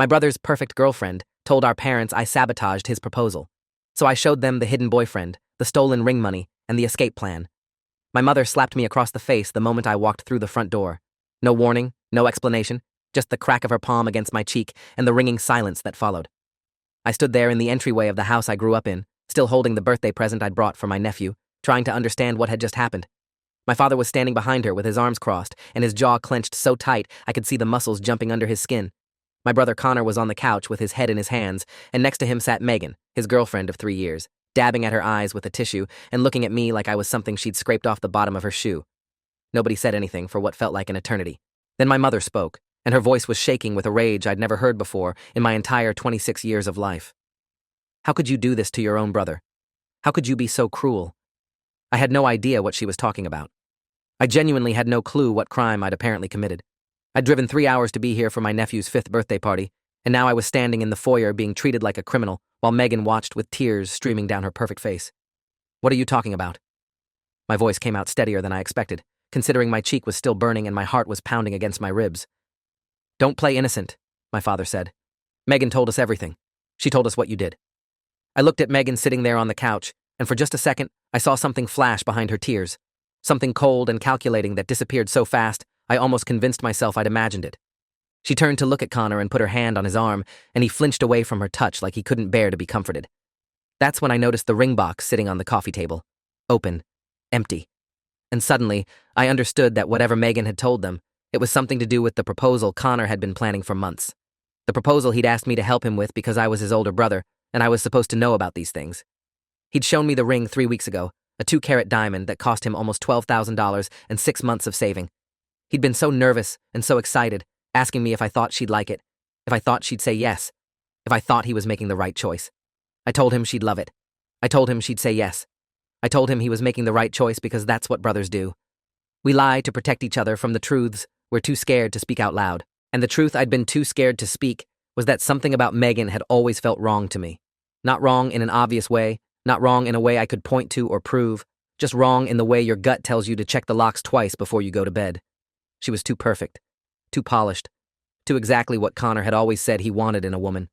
My brother's perfect girlfriend told our parents I sabotaged his proposal. So I showed them the hidden boyfriend, the stolen ring money, and the escape plan. My mother slapped me across the face the moment I walked through the front door. No warning, no explanation, just the crack of her palm against my cheek and the ringing silence that followed. I stood there in the entryway of the house I grew up in, still holding the birthday present I'd brought for my nephew, trying to understand what had just happened. My father was standing behind her with his arms crossed and his jaw clenched so tight I could see the muscles jumping under his skin. My brother Connor was on the couch with his head in his hands, and next to him sat Megan, his girlfriend of 3 years, dabbing at her eyes with a tissue and looking at me like I was something she'd scraped off the bottom of her shoe. Nobody said anything for what felt like an eternity. Then my mother spoke, and her voice was shaking with a rage I'd never heard before in my entire 26 years of life. How could you do this to your own brother? How could you be so cruel? I had no idea what she was talking about. I genuinely had no clue what crime I'd apparently committed. I'd driven 3 hours to be here for my nephew's 5th birthday party, and now I was standing in the foyer being treated like a criminal while Megan watched with tears streaming down her perfect face. What are you talking about? My voice came out steadier than I expected, considering my cheek was still burning and my heart was pounding against my ribs. Don't play innocent, my father said. Megan told us everything. She told us what you did. I looked at Megan sitting there on the couch, and for just a second, I saw something flash behind her tears. Something cold and calculating that disappeared so fast, I almost convinced myself I'd imagined it. She turned to look at Connor and put her hand on his arm, and he flinched away from her touch like he couldn't bear to be comforted. That's when I noticed the ring box sitting on the coffee table. Open. Empty. And suddenly, I understood that whatever Megan had told them, it was something to do with the proposal Connor had been planning for months. The proposal he'd asked me to help him with because I was his older brother, and I was supposed to know about these things. He'd shown me the ring 3 weeks ago, a 2-carat diamond that cost him almost $12,000 and 6 months of saving. He'd been so nervous and so excited, asking me if I thought she'd like it, if I thought she'd say yes, if I thought he was making the right choice. I told him she'd love it. I told him she'd say yes. I told him he was making the right choice because that's what brothers do. We lie to protect each other from the truths we're too scared to speak out loud. And the truth I'd been too scared to speak was that something about Megan had always felt wrong to me. Not wrong in an obvious way, not wrong in a way I could point to or prove, just wrong in the way your gut tells you to check the locks twice before you go to bed. She was too perfect, too polished, too exactly what Connor had always said he wanted in a woman.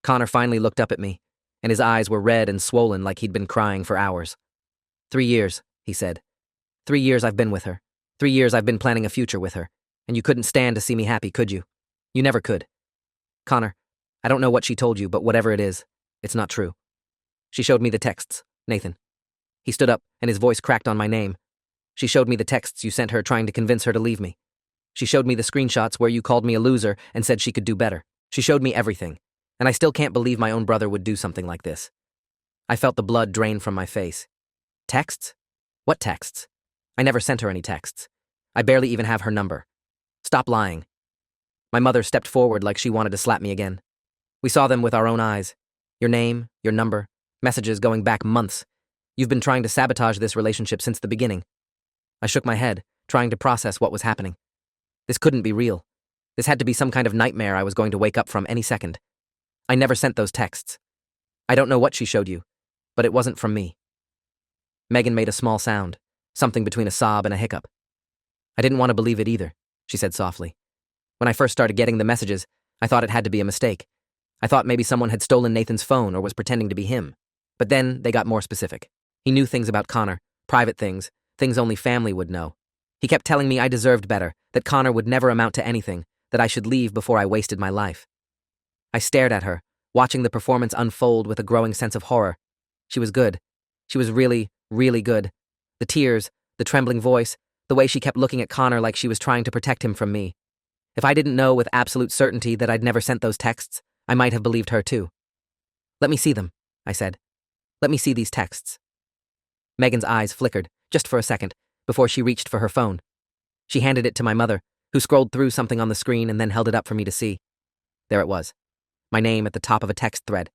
Connor finally looked up at me, and his eyes were red and swollen like he'd been crying for hours. 3 years, he said. 3 years I've been with her. 3 years I've been planning a future with her, and you couldn't stand to see me happy, could you? You never could. Connor, I don't know what she told you, but whatever it is, it's not true. She showed me the texts, Nathan. He stood up, and his voice cracked on my name. She showed me the texts you sent her trying to convince her to leave me. She showed me the screenshots where you called me a loser and said she could do better. She showed me everything, and I still can't believe my own brother would do something like this. I felt the blood drain from my face. Texts? What texts? I never sent her any texts. I barely even have her number. Stop lying. My mother stepped forward like she wanted to slap me again. We saw them with our own eyes. Your name, your number, messages going back months. You've been trying to sabotage this relationship since the beginning. I shook my head, trying to process what was happening. This couldn't be real. This had to be some kind of nightmare I was going to wake up from any second. I never sent those texts. I don't know what she showed you, but it wasn't from me. Megan made a small sound, something between a sob and a hiccup. I didn't want to believe it either, she said softly. When I first started getting the messages, I thought it had to be a mistake. I thought maybe someone had stolen Nathan's phone or was pretending to be him. But then they got more specific. He knew things about Connor, private things only family would know. He kept telling me I deserved better, that Connor would never amount to anything, that I should leave before I wasted my life. I stared at her, watching the performance unfold with a growing sense of horror. She was good. She was really, really good. The tears, the trembling voice, the way she kept looking at Connor like she was trying to protect him from me. If I didn't know with absolute certainty that I'd never sent those texts, I might have believed her too. Let me see them, I said. Let me see these texts. Megan's eyes flickered, just for a second, before she reached for her phone. She handed it to my mother, who scrolled through something on the screen and then held it up for me to see. There it was. My name at the top of a text thread.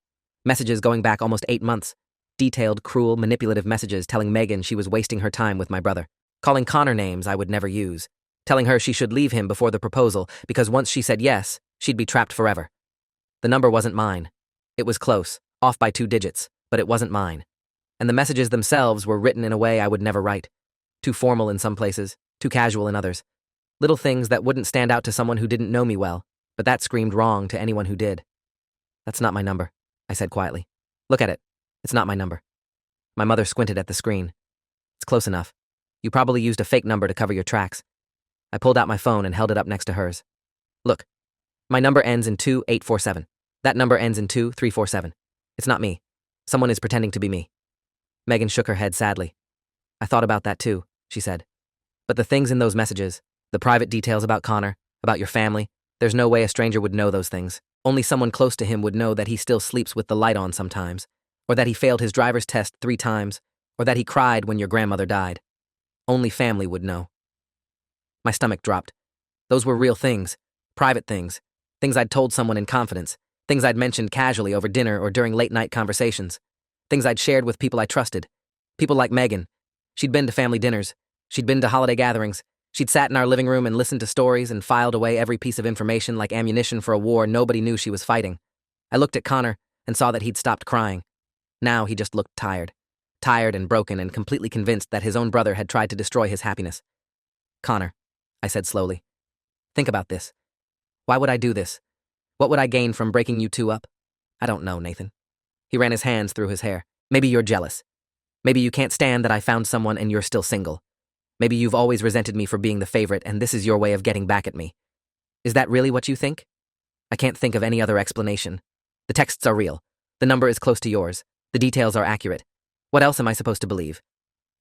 Messages going back almost 8 months. Detailed, cruel, manipulative messages telling Megan she was wasting her time with my brother. Calling Connor names I would never use. Telling her she should leave him before the proposal because once she said yes, she'd be trapped forever. The number wasn't mine. It was close, off by 2 digits, but it wasn't mine. And the messages themselves were written in a way I would never write. Too formal in some places, too casual in others. Little things that wouldn't stand out to someone who didn't know me well, but that screamed wrong to anyone who did. That's not my number, I said quietly. Look at it. It's not my number. My mother squinted at the screen. It's close enough. You probably used a fake number to cover your tracks. I pulled out my phone and held it up next to hers. Look, my number ends in 2847. That number ends in 2347. It's not me. Someone is pretending to be me. Megan shook her head sadly. I thought about that too, she said. But the things in those messages, the private details about Connor, about your family, there's no way a stranger would know those things. Only someone close to him would know that he still sleeps with the light on sometimes, or that he failed his driver's test 3 times, or that he cried when your grandmother died. Only family would know. My stomach dropped. Those were real things, private things, things I'd told someone in confidence, things I'd mentioned casually over dinner or during late-night conversations, things I'd shared with people I trusted, people like Megan. She'd been to family dinners, she'd been to holiday gatherings, she'd sat in our living room and listened to stories and filed away every piece of information like ammunition for a war nobody knew she was fighting. I looked at Connor and saw that he'd stopped crying. Now he just looked tired and broken and completely convinced that his own brother had tried to destroy his happiness. Connor, I said slowly, think about this. Why would I do this? What would I gain from breaking you two up? I don't know, Nathan. He ran his hands through his hair. Maybe you're jealous. Maybe you can't stand that I found someone and you're still single. Maybe you've always resented me for being the favorite and this is your way of getting back at me. Is that really what you think? I can't think of any other explanation. The texts are real. The number is close to yours. The details are accurate. What else am I supposed to believe?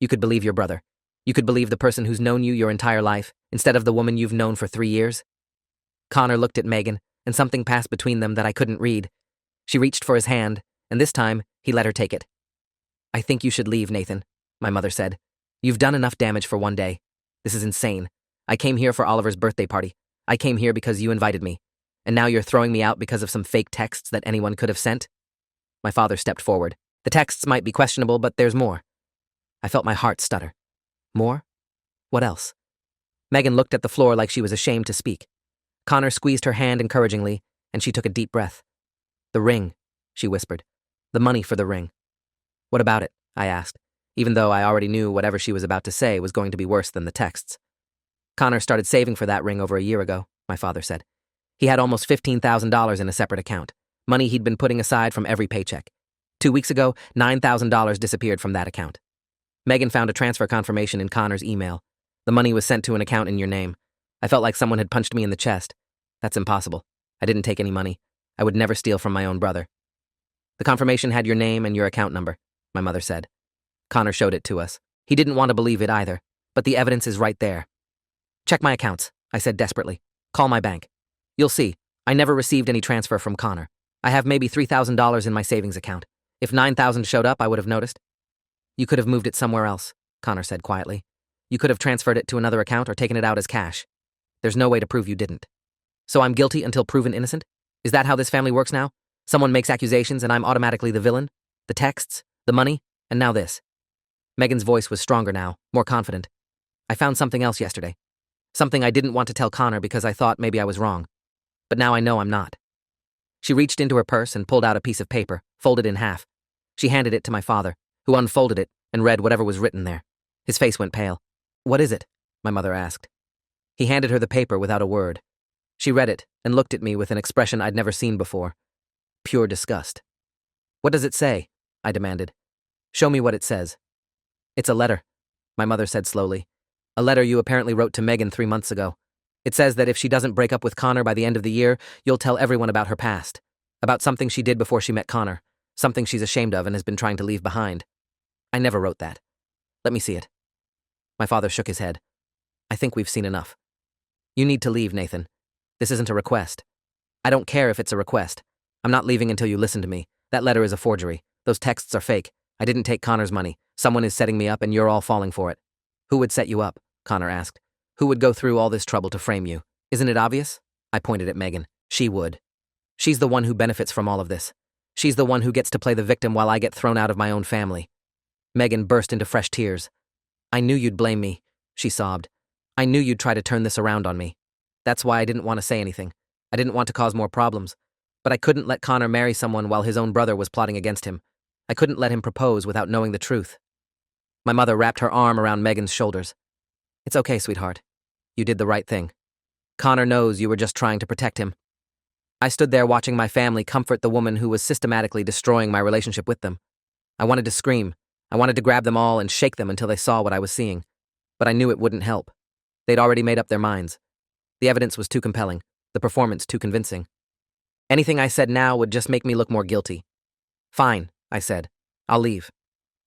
You could believe your brother. You could believe the person who's known you your entire life, instead of the woman you've known for 3 years. Connor looked at Megan, and something passed between them that I couldn't read. She reached for his hand, and this time, he let her take it. I think you should leave, Nathan, my mother said. You've done enough damage for one day. This is insane. I came here for Oliver's birthday party. I came here because you invited me. And now you're throwing me out because of some fake texts that anyone could have sent? My father stepped forward. The texts might be questionable, but there's more. I felt my heart stutter. More? What else? Megan looked at the floor like she was ashamed to speak. Connor squeezed her hand encouragingly, and she took a deep breath. The ring, she whispered. The money for the ring. What about it? I asked, even though I already knew whatever she was about to say was going to be worse than the texts. Connor started saving for that ring over a year ago, my father said. He had almost $15,000 in a separate account, money he'd been putting aside from every paycheck. 2 weeks ago, $9,000 disappeared from that account. Megan found a transfer confirmation in Connor's email. The money was sent to an account in your name. I felt like someone had punched me in the chest. That's impossible. I didn't take any money. I would never steal from my own brother. The confirmation had your name and your account number, my mother said. Connor showed it to us. He didn't want to believe it either, but the evidence is right there. Check my accounts, I said desperately. Call my bank. You'll see, I never received any transfer from Connor. I have maybe $3,000 in my savings account. If 9,000 showed up, I would have noticed. You could have moved it somewhere else, Connor said quietly. You could have transferred it to another account or taken it out as cash. There's no way to prove you didn't. So I'm guilty until proven innocent? Is that how this family works now? Someone makes accusations and I'm automatically the villain? The texts, the money, and now this. Megan's voice was stronger now, more confident. I found something else yesterday. Something I didn't want to tell Connor because I thought maybe I was wrong. But now I know I'm not. She reached into her purse and pulled out a piece of paper, folded in half. She handed it to my father, who unfolded it and read whatever was written there. His face went pale. What is it? My mother asked. He handed her the paper without a word. She read it and looked at me with an expression I'd never seen before. Pure disgust. What does it say? I demanded. Show me what it says. It's a letter, my mother said slowly. A letter you apparently wrote to Megan 3 months ago. It says that if she doesn't break up with Connor by the end of the year, you'll tell everyone about her past. About something she did before she met Connor. Something she's ashamed of and has been trying to leave behind. I never wrote that. Let me see it. My father shook his head. I think we've seen enough. You need to leave, Nathan. This isn't a request. I don't care if it's a request. I'm not leaving until you listen to me. That letter is a forgery. Those texts are fake. I didn't take Connor's money. Someone is setting me up and you're all falling for it. Who would set you up? Connor asked. Who would go through all this trouble to frame you? Isn't it obvious? I pointed at Megan. She would. She's the one who benefits from all of this. She's the one who gets to play the victim while I get thrown out of my own family. Megan burst into fresh tears. I knew you'd blame me, she sobbed. I knew you'd try to turn this around on me. That's why I didn't want to say anything. I didn't want to cause more problems. But I couldn't let Connor marry someone while his own brother was plotting against him. I couldn't let him propose without knowing the truth. My mother wrapped her arm around Megan's shoulders. It's okay, sweetheart. You did the right thing. Connor knows you were just trying to protect him. I stood there watching my family comfort the woman who was systematically destroying my relationship with them. I wanted to scream. I wanted to grab them all and shake them until they saw what I was seeing. But I knew it wouldn't help. They'd already made up their minds. The evidence was too compelling, the performance too convincing. Anything I said now would just make me look more guilty. Fine, I said. I'll leave.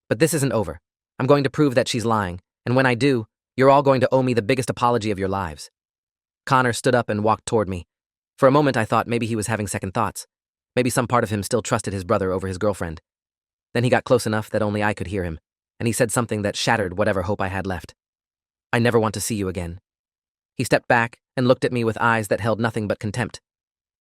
But this isn't over. I'm going to prove that she's lying, and when I do, you're all going to owe me the biggest apology of your lives. Connor stood up and walked toward me. For a moment I thought maybe he was having second thoughts. Maybe some part of him still trusted his brother over his girlfriend. Then he got close enough that only I could hear him, and he said something that shattered whatever hope I had left. I never want to see you again. He stepped back and looked at me with eyes that held nothing but contempt.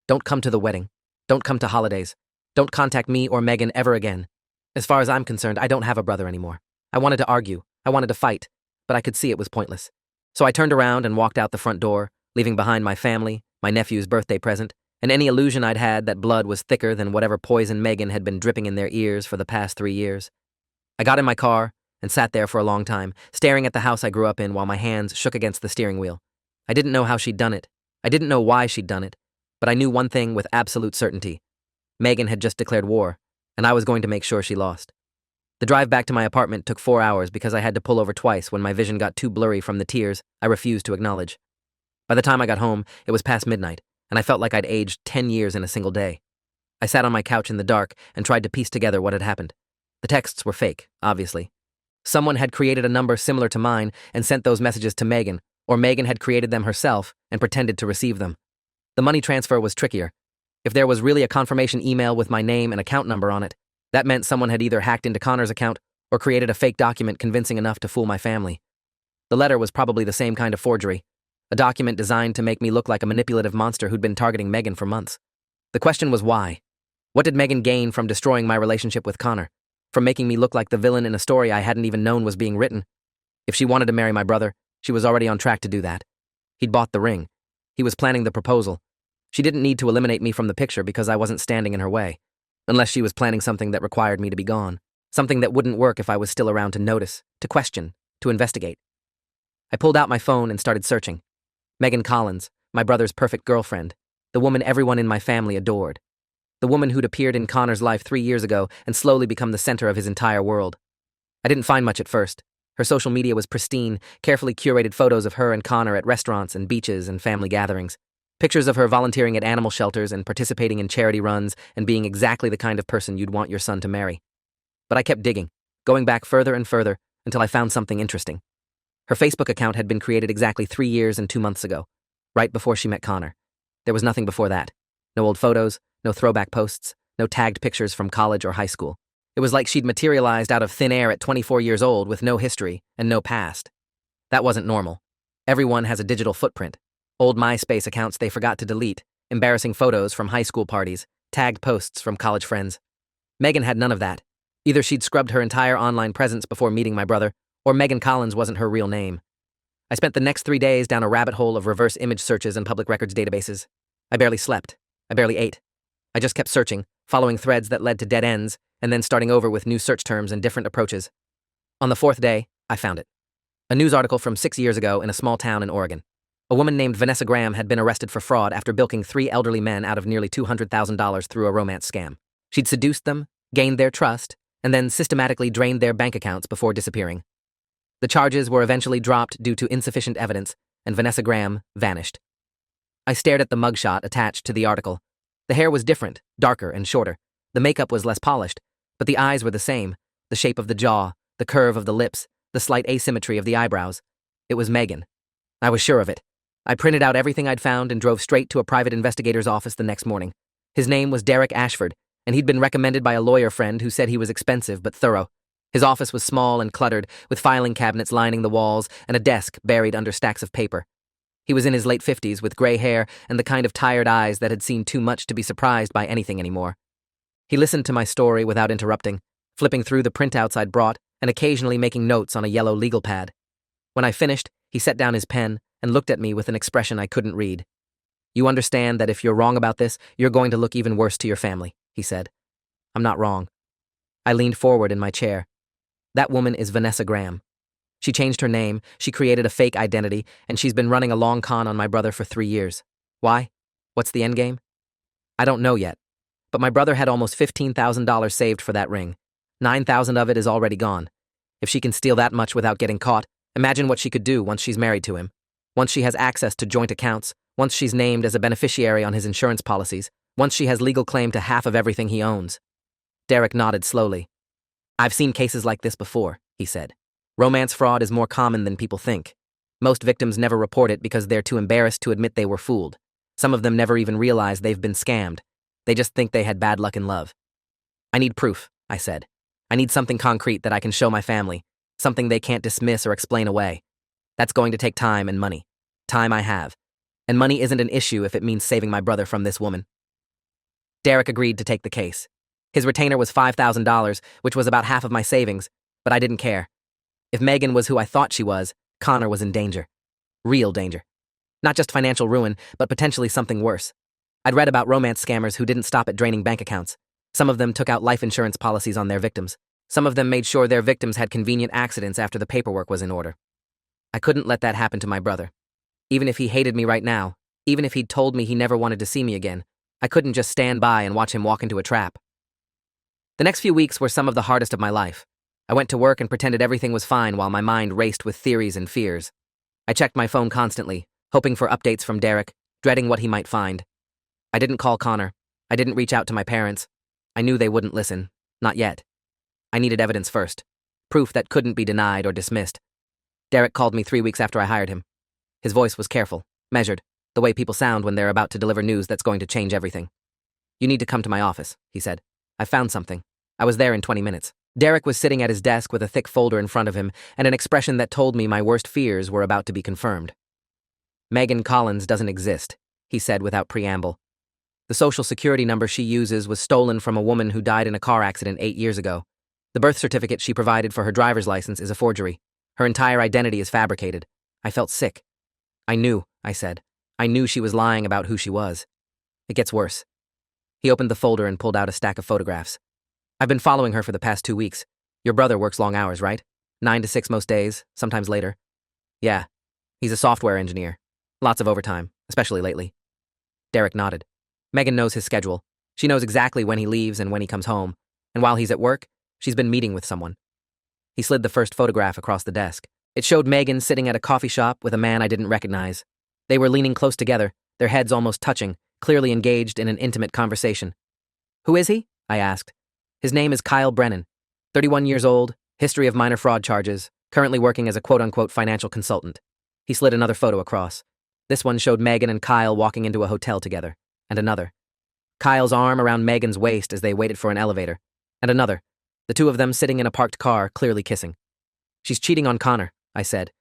Don't come to the wedding. Don't come to holidays. Don't contact me or Megan ever again. As far as I'm concerned, I don't have a brother anymore. I wanted to argue. I wanted to fight, but I could see it was pointless. So I turned around and walked out the front door, leaving behind my family, my nephew's birthday present, and any illusion I'd had that blood was thicker than whatever poison Megan had been dripping in their ears for the past 3 years. I got in my car and sat there for a long time, staring at the house I grew up in while my hands shook against the steering wheel. I didn't know how she'd done it. I didn't know why she'd done it, but I knew one thing with absolute certainty. Megan had just declared war, and I was going to make sure she lost. The drive back to my apartment took 4 hours because I had to pull over twice when my vision got too blurry from the tears I refused to acknowledge. By the time I got home, it was past midnight, and I felt like I'd aged 10 years in a single day. I sat on my couch in the dark and tried to piece together what had happened. The texts were fake, obviously. Someone had created a number similar to mine and sent those messages to Megan, or Megan had created them herself and pretended to receive them. The money transfer was trickier. If there was really a confirmation email with my name and account number on it, that meant someone had either hacked into Connor's account or created a fake document convincing enough to fool my family. The letter was probably the same kind of forgery, a document designed to make me look like a manipulative monster who'd been targeting Megan for months. The question was why? What did Megan gain from destroying my relationship with Connor? From making me look like the villain in a story I hadn't even known was being written? If she wanted to marry my brother, she was already on track to do that. He'd bought the ring. He was planning the proposal. She didn't need to eliminate me from the picture because I wasn't standing in her way. Unless she was planning something that required me to be gone. Something that wouldn't work if I was still around to notice, to question, to investigate. I pulled out my phone and started searching. Megan Collins, my brother's perfect girlfriend. The woman everyone in my family adored. The woman who'd appeared in Connor's life 3 years ago and slowly become the center of his entire world. I didn't find much at first. Her social media was pristine, carefully curated photos of her and Connor at restaurants and beaches and family gatherings. Pictures of her volunteering at animal shelters and participating in charity runs and being exactly the kind of person you'd want your son to marry. But I kept digging, going back further and further until I found something interesting. Her Facebook account had been created exactly 3 years and 2 months ago, right before she met Connor. There was nothing before that. No old photos, no throwback posts, no tagged pictures from college or high school. It was like she'd materialized out of thin air at 24 years old with no history and no past. That wasn't normal. Everyone has a digital footprint. Old MySpace accounts they forgot to delete, embarrassing photos from high school parties, tagged posts from college friends. Megan had none of that. Either she'd scrubbed her entire online presence before meeting my brother, or Megan Collins wasn't her real name. I spent the next 3 days down a rabbit hole of reverse image searches and public records databases. I barely slept. I barely ate. I just kept searching, following threads that led to dead ends, and then starting over with new search terms and different approaches. On the 4th day, I found it. A news article from 6 years ago in a small town in Oregon. A woman named Vanessa Graham had been arrested for fraud after bilking 3 elderly men out of nearly $200,000 through a romance scam. She'd seduced them, gained their trust, and then systematically drained their bank accounts before disappearing. The charges were eventually dropped due to insufficient evidence, and Vanessa Graham vanished. I stared at the mugshot attached to the article. The hair was different, darker and shorter. The makeup was less polished, but the eyes were the same, the shape of the jaw, the curve of the lips, the slight asymmetry of the eyebrows. It was Megan. I was sure of it. I printed out everything I'd found and drove straight to a private investigator's office the next morning. His name was Derek Ashford, and he'd been recommended by a lawyer friend who said he was expensive but thorough. His office was small and cluttered, with filing cabinets lining the walls and a desk buried under stacks of paper. He was in his late 50s with gray hair and the kind of tired eyes that had seen too much to be surprised by anything anymore. He listened to my story without interrupting, flipping through the printouts I'd brought and occasionally making notes on a yellow legal pad. When I finished, he set down his pen and looked at me with an expression I couldn't read. "You understand that if you're wrong about this, you're going to look even worse to your family," he said. "I'm not wrong." I leaned forward in my chair. That woman is Vanessa Graham. She changed her name, she created a fake identity, and she's been running a long con on my brother for 3 years. Why? What's the endgame? I don't know yet. But my brother had almost $15,000 saved for that ring. 9,000 of it is already gone. If she can steal that much without getting caught, imagine what she could do once she's married to him. Once she has access to joint accounts, once she's named as a beneficiary on his insurance policies, once she has legal claim to half of everything he owns. Derek nodded slowly. I've seen cases like this before, he said. Romance fraud is more common than people think. Most victims never report it because they're too embarrassed to admit they were fooled. Some of them never even realize they've been scammed. They just think they had bad luck in love. I need proof, I said. I need something concrete that I can show my family, something they can't dismiss or explain away. That's going to take time and money. Time I have. And money isn't an issue if it means saving my brother from this woman. Derek agreed to take the case. His retainer was $5,000, which was about half of my savings, but I didn't care. If Megan was who I thought she was, Connor was in danger. Real danger. Not just financial ruin, but potentially something worse. I'd read about romance scammers who didn't stop at draining bank accounts. Some of them took out life insurance policies on their victims. Some of them made sure their victims had convenient accidents after the paperwork was in order. I couldn't let that happen to my brother. Even if he hated me right now, even if he'd told me he never wanted to see me again, I couldn't just stand by and watch him walk into a trap. The next few weeks were some of the hardest of my life. I went to work and pretended everything was fine while my mind raced with theories and fears. I checked my phone constantly, hoping for updates from Derek, dreading what he might find. I didn't call Connor. I didn't reach out to my parents. I knew they wouldn't listen. Not yet. I needed evidence first. Proof that couldn't be denied or dismissed. Derek called me 3 weeks after I hired him. His voice was careful, measured, the way people sound when they're about to deliver news that's going to change everything. You need to come to my office, he said. I found something. I was there in 20 minutes. Derek was sitting at his desk with a thick folder in front of him and an expression that told me my worst fears were about to be confirmed. Megan Collins doesn't exist, he said without preamble. The social security number she uses was stolen from a woman who died in a car accident 8 years ago. The birth certificate she provided for her driver's license is a forgery. Her entire identity is fabricated. I felt sick. I knew, I said. I knew she was lying about who she was. It gets worse. He opened the folder and pulled out a stack of photographs. I've been following her for the past 2 weeks. Your brother works long hours, right? 9 to 6 most days, sometimes later. Yeah. He's a software engineer. Lots of overtime, especially lately. Derek nodded. Megan knows his schedule. She knows exactly when he leaves and when he comes home. And while he's at work, she's been meeting with someone. He slid the first photograph across the desk. It showed Megan sitting at a coffee shop with a man I didn't recognize. They were leaning close together, their heads almost touching, clearly engaged in an intimate conversation. Who is he? I asked. His name is Kyle Brennan. 31 years old, history of minor fraud charges, currently working as a quote-unquote financial consultant. He slid another photo across. This one showed Megan and Kyle walking into a hotel together. And another. Kyle's arm around Megan's waist as they waited for an elevator. And another. The two of them sitting in a parked car, clearly kissing. She's cheating on Connor, I said.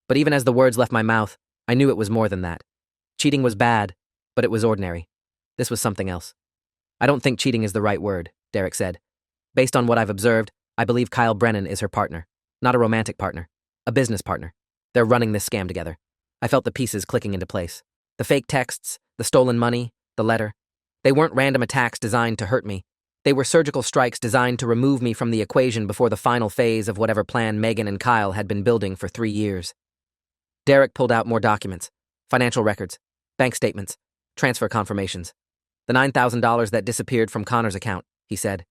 But even as the words left my mouth, I knew it was more than that. Cheating was bad, but it was ordinary. This was something else. I don't think cheating is the right word, Derek said. Based on what I've observed, I believe Kyle Brennan is her partner. Not a romantic partner. A business partner. They're running this scam together. I felt the pieces clicking into place. The fake texts, the stolen money, the letter. They weren't random attacks designed to hurt me. They were surgical strikes designed to remove me from the equation before the final phase of whatever plan Megan and Kyle had been building for 3 years. Derek pulled out more documents. Financial records. Bank statements. Transfer confirmations. The $9,000 that disappeared from Connor's account, he said.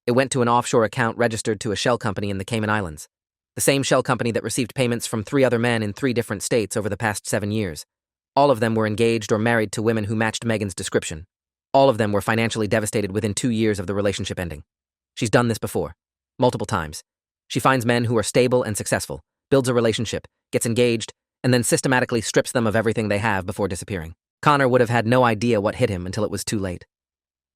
It went to an offshore account registered to a shell company in the Cayman Islands. The same shell company that received payments from 3 other men in 3 different states over the past 7 years. All of them were engaged or married to women who matched Megan's description. All of them were financially devastated within 2 years of the relationship ending. She's done this before. Multiple times. She finds men who are stable and successful, builds a relationship, gets engaged, and then systematically strips them of everything they have before disappearing. Connor would have had no idea what hit him until it was too late.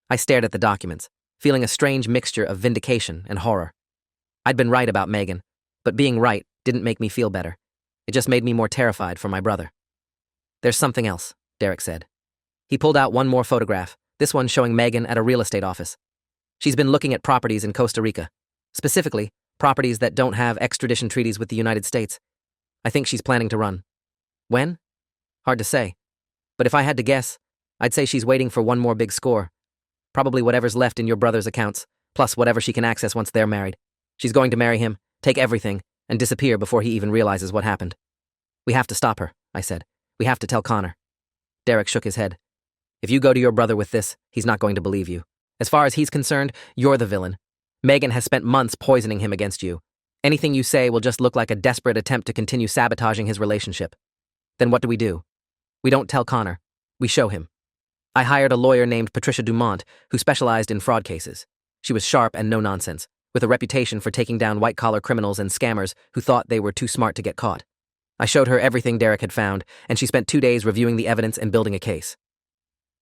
I stared at the documents, feeling a strange mixture of vindication and horror. I'd been right about Megan, but being right didn't make me feel better. It just made me more terrified for my brother. There's something else, Derek said. He pulled out one more photograph, this one showing Megan at a real estate office. She's been looking at properties in Costa Rica, specifically properties that don't have extradition treaties with the United States. I think she's planning to run. When? Hard to say. But if I had to guess, I'd say she's waiting for one more big score. Probably whatever's left in your brother's accounts, plus whatever she can access once they're married. She's going to marry him, take everything, and disappear before he even realizes what happened. We have to stop her, I said. We have to tell Connor. Derek shook his head. If you go to your brother with this, he's not going to believe you. As far as he's concerned, you're the villain. Megan has spent months poisoning him against you. Anything you say will just look like a desperate attempt to continue sabotaging his relationship. Then what do? We don't tell Connor. We show him. I hired a lawyer named Patricia Dumont, who specialized in fraud cases. She was sharp and no-nonsense, with a reputation for taking down white-collar criminals and scammers who thought they were too smart to get caught. I showed her everything Derek had found, and she spent 2 days reviewing the evidence and building a case.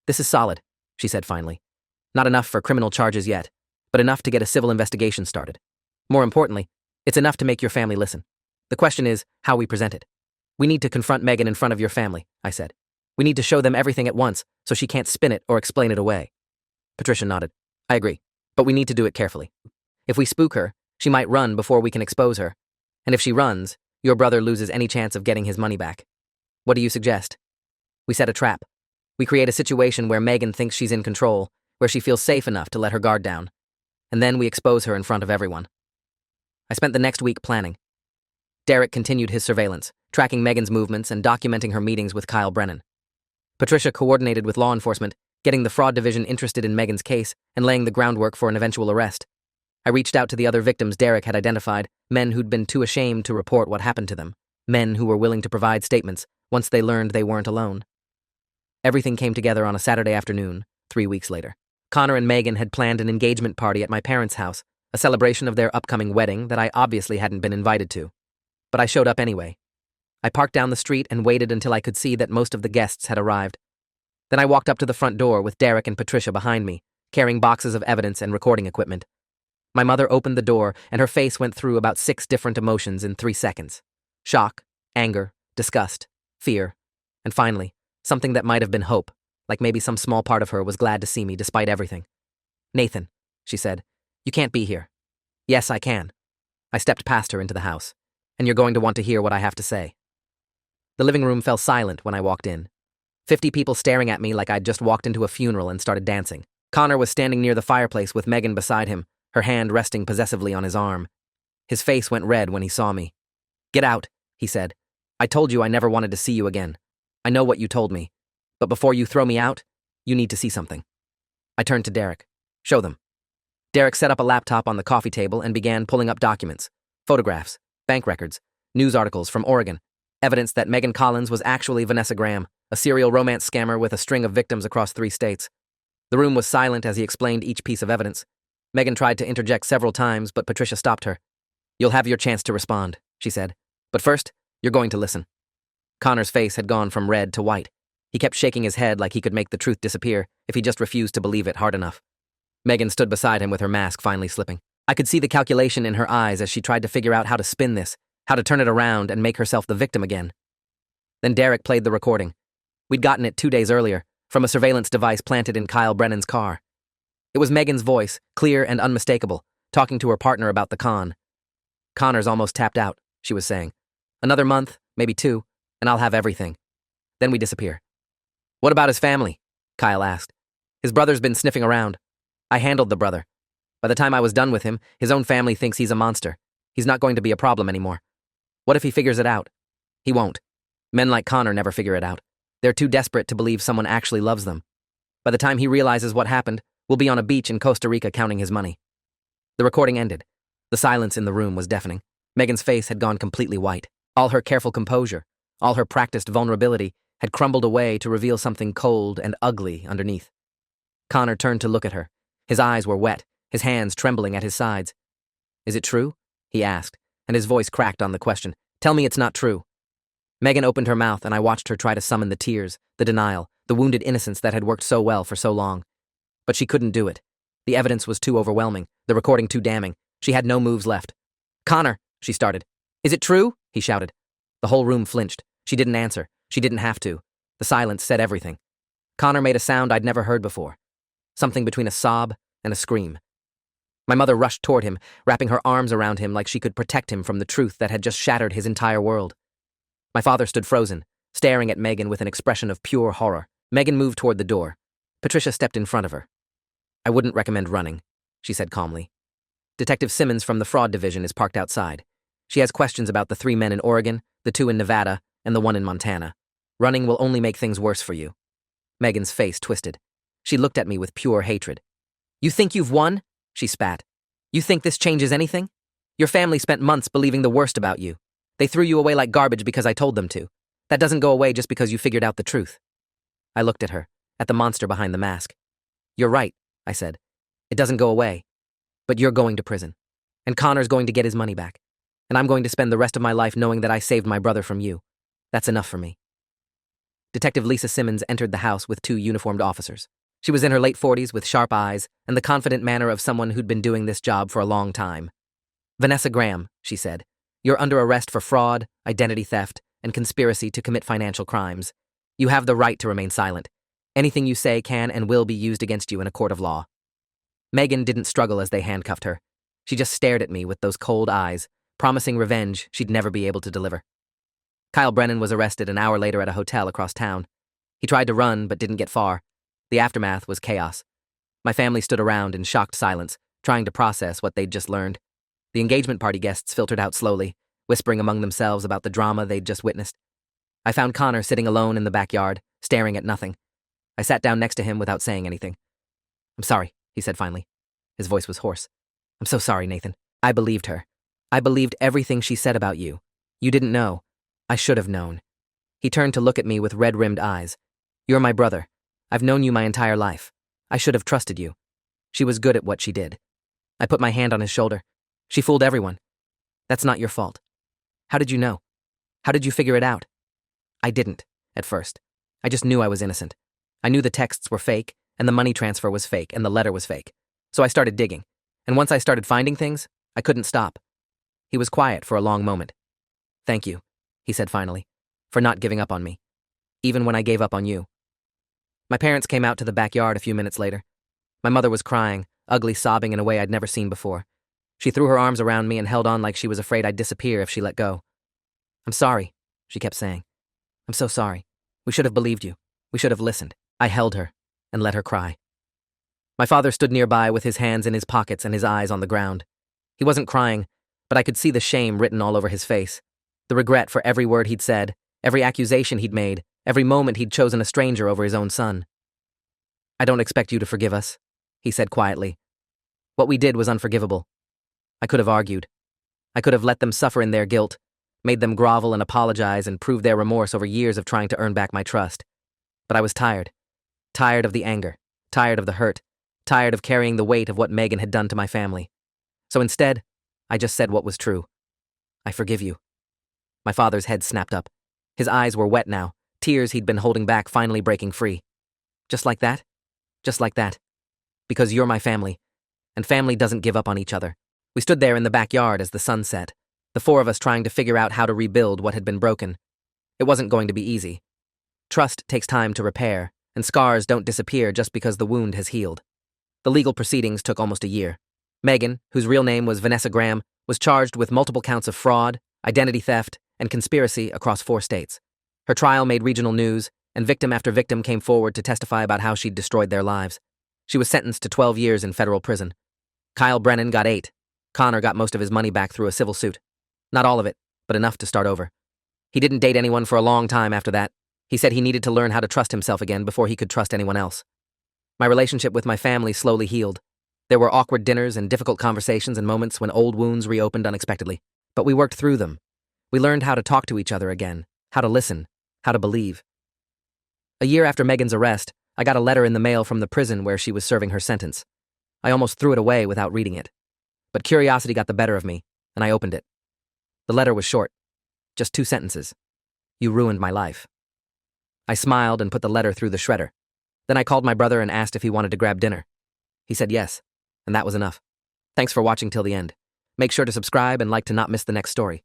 This is solid, she said finally. Not enough for criminal charges yet, but enough to get a civil investigation started. More importantly, it's enough to make your family listen. The question is how we present it. We need to confront Megan in front of your family, I said. We need to show them everything at once so she can't spin it or explain it away. Patricia nodded. I agree, but we need to do it carefully. If we spook her, she might run before we can expose her. And if she runs, your brother loses any chance of getting his money back. What do you suggest? We set a trap. We create a situation where Megan thinks she's in control, where she feels safe enough to let her guard down. And then we expose her in front of everyone. I spent the next week planning. Derek continued his surveillance, tracking Megan's movements and documenting her meetings with Kyle Brennan. Patricia coordinated with law enforcement, getting the fraud division interested in Megan's case and laying the groundwork for an eventual arrest. I reached out to the other victims Derek had identified, men who'd been too ashamed to report what happened to them, men who were willing to provide statements once they learned they weren't alone. Everything came together on a Saturday afternoon, 3 weeks later. Connor and Megan had planned an engagement party at my parents' house, a celebration of their upcoming wedding that I obviously hadn't been invited to. But I showed up anyway. I parked down the street and waited until I could see that most of the guests had arrived. Then I walked up to the front door with Derek and Patricia behind me, carrying boxes of evidence and recording equipment. My mother opened the door, and her face went through about 6 different emotions in 3 seconds. Shock, anger, disgust, fear, and finally, something that might have been hope, like maybe some small part of her was glad to see me despite everything. Nathan, she said, you can't be here. Yes, I can. I stepped past her into the house, and you're going to want to hear what I have to say. The living room fell silent when I walked in. 50 people staring at me like I'd just walked into a funeral and started dancing. Connor was standing near the fireplace with Megan beside him, her hand resting possessively on his arm. His face went red when he saw me. Get out, he said. I told you I never wanted to see you again. I know what you told me. But before you throw me out, you need to see something. I turned to Derek. Show them. Derek set up a laptop on the coffee table and began pulling up documents, photographs, bank records, news articles from Oregon, evidence that Megan Collins was actually Vanessa Graham, a serial romance scammer with a string of victims across 3 states. The room was silent as he explained each piece of evidence. Megan tried to interject several times, but Patricia stopped her. You'll have your chance to respond, she said. But first, you're going to listen. Connor's face had gone from red to white. He kept shaking his head like he could make the truth disappear if he just refused to believe it hard enough. Megan stood beside him with her mask finally slipping. I could see the calculation in her eyes as she tried to figure out how to spin this, how to turn it around and make herself the victim again. Then Derek played the recording. We'd gotten it 2 days earlier, from a surveillance device planted in Kyle Brennan's car. It was Megan's voice, clear and unmistakable, talking to her partner about the con. Connor's almost tapped out, she was saying. Another month, maybe 2, and I'll have everything. Then we disappear. What about his family? Kyle asked. His brother's been sniffing around. I handled the brother. By the time I was done with him, his own family thinks he's a monster. He's not going to be a problem anymore. What if he figures it out? He won't. Men like Connor never figure it out. They're too desperate to believe someone actually loves them. By the time he realizes what happened, we'll be on a beach in Costa Rica counting his money. The recording ended. The silence in the room was deafening. Megan's face had gone completely white. All her careful composure, all her practiced vulnerability, had crumbled away to reveal something cold and ugly underneath. Connor turned to look at her. His eyes were wet, his hands trembling at his sides. Is it true? He asked, and his voice cracked on the question. Tell me it's not true. Megan opened her mouth, and I watched her try to summon the tears, the denial, the wounded innocence that had worked so well for so long. But she couldn't do it. The evidence was too overwhelming, the recording too damning. She had no moves left. Connor, she started. Is it true? He shouted. The whole room flinched. She didn't answer. She didn't have to. The silence said everything. Connor made a sound I'd never heard before. Something between a sob and a scream. My mother rushed toward him, wrapping her arms around him like she could protect him from the truth that had just shattered his entire world. My father stood frozen, staring at Megan with an expression of pure horror. Megan moved toward the door. Patricia stepped in front of her. I wouldn't recommend running, she said calmly. Detective Simmons from the fraud division is parked outside. She has questions about the 3 men in Oregon, the 2 in Nevada, and the 1 in Montana. Running will only make things worse for you. Megan's face twisted. She looked at me with pure hatred. You think you've won? She spat. You think this changes anything? Your family spent months believing the worst about you. They threw you away like garbage because I told them to. That doesn't go away just because you figured out the truth. I looked at her, at the monster behind the mask. You're right, I said. It doesn't go away. But you're going to prison. And Connor's going to get his money back. And I'm going to spend the rest of my life knowing that I saved my brother from you. That's enough for me. Detective Lisa Simmons entered the house with 2 uniformed officers. She was in her late 40s with sharp eyes and the confident manner of someone who'd been doing this job for a long time. Vanessa Graham, she said, you're under arrest for fraud, identity theft, and conspiracy to commit financial crimes. You have the right to remain silent. Anything you say can and will be used against you in a court of law. Megan didn't struggle as they handcuffed her. She just stared at me with those cold eyes, promising revenge she'd never be able to deliver. Kyle Brennan was arrested an hour later at a hotel across town. He tried to run but didn't get far. The aftermath was chaos. My family stood around in shocked silence, trying to process what they'd just learned. The engagement party guests filtered out slowly, whispering among themselves about the drama they'd just witnessed. I found Connor sitting alone in the backyard, staring at nothing. I sat down next to him without saying anything. I'm sorry, he said finally. His voice was hoarse. I'm so sorry, Nathan. I believed her. I believed everything she said about you. You didn't know. I should have known. He turned to look at me with red-rimmed eyes. You're my brother. I've known you my entire life. I should have trusted you. She was good at what she did. I put my hand on his shoulder. She fooled everyone. That's not your fault. How did you know? How did you figure it out? I didn't, at first. I just knew I was innocent. I knew the texts were fake, and the money transfer was fake, and the letter was fake. So I started digging. And once I started finding things, I couldn't stop. He was quiet for a long moment. Thank you, he said finally, for not giving up on me, even when I gave up on you. My parents came out to the backyard a few minutes later. My mother was crying, ugly sobbing in a way I'd never seen before. She threw her arms around me and held on like she was afraid I'd disappear if she let go. I'm sorry, she kept saying. I'm so sorry. We should have believed you. We should have listened. I held her and let her cry. My father stood nearby with his hands in his pockets and his eyes on the ground. He wasn't crying, but I could see the shame written all over his face. The regret for every word he'd said, every accusation he'd made, every moment he'd chosen a stranger over his own son. I don't expect you to forgive us, he said quietly. What we did was unforgivable. I could have argued. I could have let them suffer in their guilt, made them grovel and apologize and prove their remorse over years of trying to earn back my trust. But I was tired. Tired of the anger, tired of the hurt, tired of carrying the weight of what Megan had done to my family. So instead, I just said what was true. I forgive you. My father's head snapped up. His eyes were wet now, tears he'd been holding back finally breaking free. Just like that? Just like that. Because you're my family, and family doesn't give up on each other. We stood there in the backyard as the sun set, the 4 of us trying to figure out how to rebuild what had been broken. It wasn't going to be easy. Trust takes time to repair, and scars don't disappear just because the wound has healed. The legal proceedings took almost a year. Megan, whose real name was Vanessa Graham, was charged with multiple counts of fraud, identity theft, and conspiracy across 4 states. Her trial made regional news, and victim after victim came forward to testify about how she'd destroyed their lives. She was sentenced to 12 years in federal prison. Kyle Brennan got 8. Connor got most of his money back through a civil suit. Not all of it, but enough to start over. He didn't date anyone for a long time after that. He said he needed to learn how to trust himself again before he could trust anyone else. My relationship with my family slowly healed. There were awkward dinners and difficult conversations and moments when old wounds reopened unexpectedly. But we worked through them. We learned how to talk to each other again, how to listen, how to believe. A year after Megan's arrest, I got a letter in the mail from the prison where she was serving her sentence. I almost threw it away without reading it. But curiosity got the better of me, and I opened it. The letter was short. Just 2 sentences. You ruined my life. I smiled and put the letter through the shredder. Then I called my brother and asked if he wanted to grab dinner. He said yes, and that was enough. Thanks for watching till the end. Make sure to subscribe and like to not miss the next story.